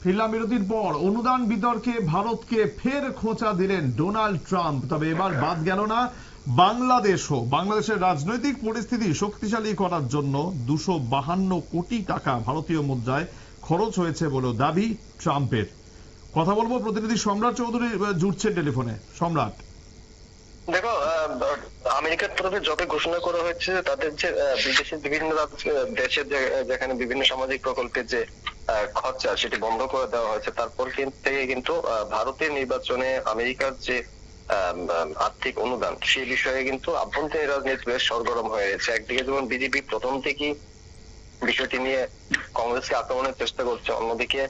ফিরলাম বিরতির পর। অনুদান বিতর্কে ভারতকে ফের খোঁচা দিলেন ডোনাল্ড ট্রাম্প। তবে এবার বাদ গেল না বাংলাদেশও। বাংলাদেশের রাজনৈতিক পরিস্থিতি শক্তিশালী করার জন্য 252 কোটি টাকা ভারতীয় মুদ্রায় খরচ হয়েছে বলে দাবি ট্রাম্পের। কথা বলবো প্রতিনিধি সম্রাট চৌধুরী জুড়ছেন টেলিফোনে। সম্রাট, দেখো, আমেরিকার তরফে যত ঘোষণা করা হয়েছে তাদের যে বিদেশের বিভিন্ন দেশের যেখানে বিভিন্ন সামাজিক প্রকল্পের যে খরচা সেটি বন্ধ করে দেওয়া হয়েছে, তারপর থেকে কিন্তু ভারতের নির্বাচনে আমেরিকার যে আর্থিক অনুদান সেই বিষয়ে কিন্তু আভ্যন্তরীণ রাজনীতি বেশ সরগরম হয়ে গেছে। একদিকে যেমন বিজেপি প্রথম থেকেই বিষয়টি নিয়ে কংগ্রেসকে আক্রমণের চেষ্টা করছে, অন্যদিকে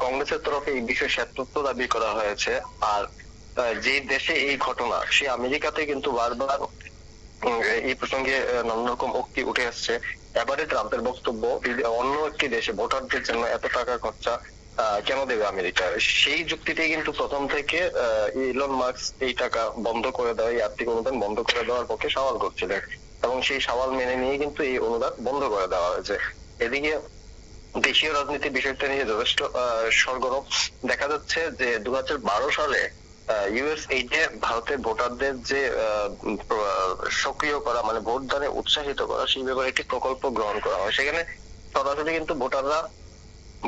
কংগ্রেসের তরফে এই বিষয়ে শ্বেতপত্র দাবি করা হয়েছে। আর যে দেশে এই ঘটনা সে আমেরিকাতে কিন্তু বারবার এই প্রসঙ্গে নানা রকম উক্তি উঠে আসছে। এবারে ট্রাম্পের বক্তব্য, অন্য একটি দেশে ভোটারদের জন্য এত টাকা খরচা কেন দেবে আমেরিকা, সেই যুক্তিতে কিন্তু প্রথম থেকে ইলন মাস্ক এই টাকা বন্ধ করে দেওয়া, এই আর্থিক অনুদান বন্ধ করে দেওয়ার পক্ষে সওয়াল করছিলেন এবং সেই সওয়াল মেনে নিয়ে কিন্তু এই অনুদান বন্ধ করে দেওয়া হয়েছে। এদিকে দেশীয় রাজনীতি বিষয়টা নিয়ে যথেষ্ট সরগরম। দেখা যাচ্ছে যে 2012 সালে ইউএস এইডে ভারতের ভোটারদের যে সক্রিয় করা, মানে ভোটদানে উৎসাহিত করা, সেই ব্যাপারে একটি প্রকল্প গ্রহণ করা হয়। সেখানে সরাসরি কিন্তু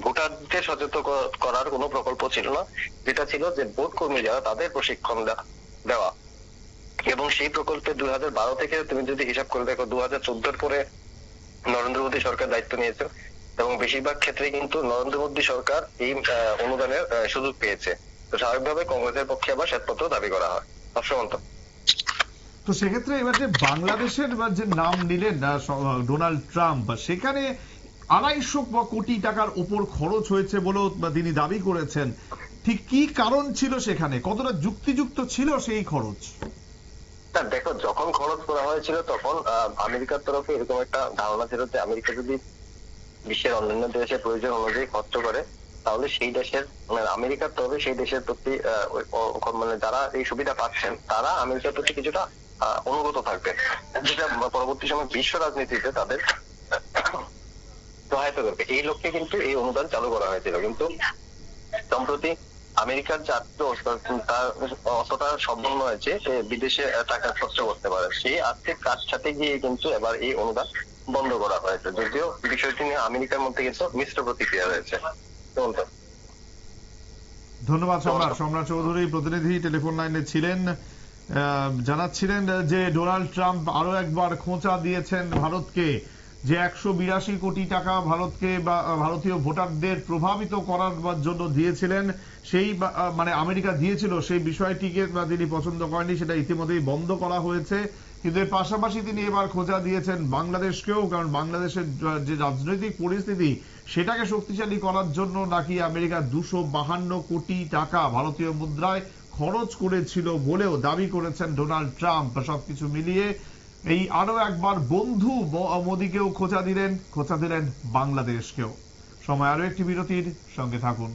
ভোটারদের সচেতন করার কোনো প্রকল্প ছিল না, যেটা ছিল যে ভোট কর্মী যারা তাদের প্রশিক্ষণ দেওয়া। এবং সেই প্রকল্পে 2012 থেকে তুমি যদি হিসাব করে দেখো, 2014 পরে নরেন্দ্র মোদী সরকার দায়িত্ব নিয়েছে এবং বেশিরভাগ ক্ষেত্রে কিন্তু নরেন্দ্র মোদী সরকার এই অনুদানের সুযোগ পেয়েছে। তো স্বাভাবিকভাবে কংগ্রেসের পক্ষে আবার শ্বেতপত্র দাবি করা হয়। অবশ্যই। তো সেক্ষেত্রে এবার যে বাংলাদেশের যে নাম নিলেন ডোনাল্ড ট্রাম্প, সেখানে 250 কোটি টাকার উপর খরচ হয়েছে বলেও তিনি দাবি করেছেন। ঠিক কি কারণ ছিল সেখানে, কতটা যুক্তিযুক্ত ছিল সেই খরচ? দেখো, যখন খরচ করা হয়েছিল তখন আমেরিকার তরফে এরকম একটা ধারণা ছিল যে আমেরিকা যদি বিশ্বের অন্যান্য দেশের প্রয়োজন অনুযায়ী খরচ করে, তাহলে সেই দেশের মানে আমেরিকার তরফে সেই দেশের প্রতি মানে যারা এই সুবিধা পাচ্ছেন তারা আমেরিকার প্রতি কিছুটা অনুগত থাকবে, যেটা পরবর্তী সময় বিশ্ব রাজনীতিতে তাদের সহায়তা করবে। এই লক্ষ্যে কিন্তু এই অনুদান চালু করা হয়েছিল। কিন্তু সম্প্রতি আমেরিকার ছাত্র তার অতটা সম্ভব নয় যে সে বিদেশে টাকা খরচ করতে পারে, সেই আর্থিক কাজ সাথে গিয়ে কিন্তু এবার এই অনুদান বন্ধ করা হয়েছে। যদিও বিষয়টি নিয়ে আমেরিকার মধ্যে কিন্তু মিশ্র প্রতিক্রিয়া রয়েছে। ধন্যবাদ সম্রাট। সম্রাট চৌধুরী প্রতিনিধি টেলিফোন লাইনে ছিলেন, জানাচ্ছিলেন যে ডোনাল্ড ট্রাম্প আরো একবার খোঁচা দিয়েছেন ভারতকে, যে 182 কোটি টাকা ভারতকে বা ভারতীয় ভোটারদের প্রভাবিত করার জন্য দিয়েছিলেন, সেই মানে আমেরিকা দিয়েছিল, সেই বিষয়টিকে তিনি পছন্দ করেনি, সেটা ইতিমধ্যেই বন্ধ করা হয়েছে। কিন্তু এর পাশাপাশি তিনি এবার খোঁচা দিয়েছেন বাংলাদেশকেও, কারণ বাংলাদেশের যে রাজনৈতিক পরিস্থিতি সেটাকে শক্তিশালী করার জন্য নাকি আমেরিকা 252 কোটি টাকা ভারতীয় মুদ্রায় খরচ করেছিল বলেও দাবি করেছেন ডোনাল্ড ট্রাম্প। সবকিছু মিলিয়ে এই আরো একবার বন্ধু মোদীকেও খোঁচা দিলেন বাংলাদেশকেও। সময় আরো একটি বিরতির, সঙ্গে থাকুন।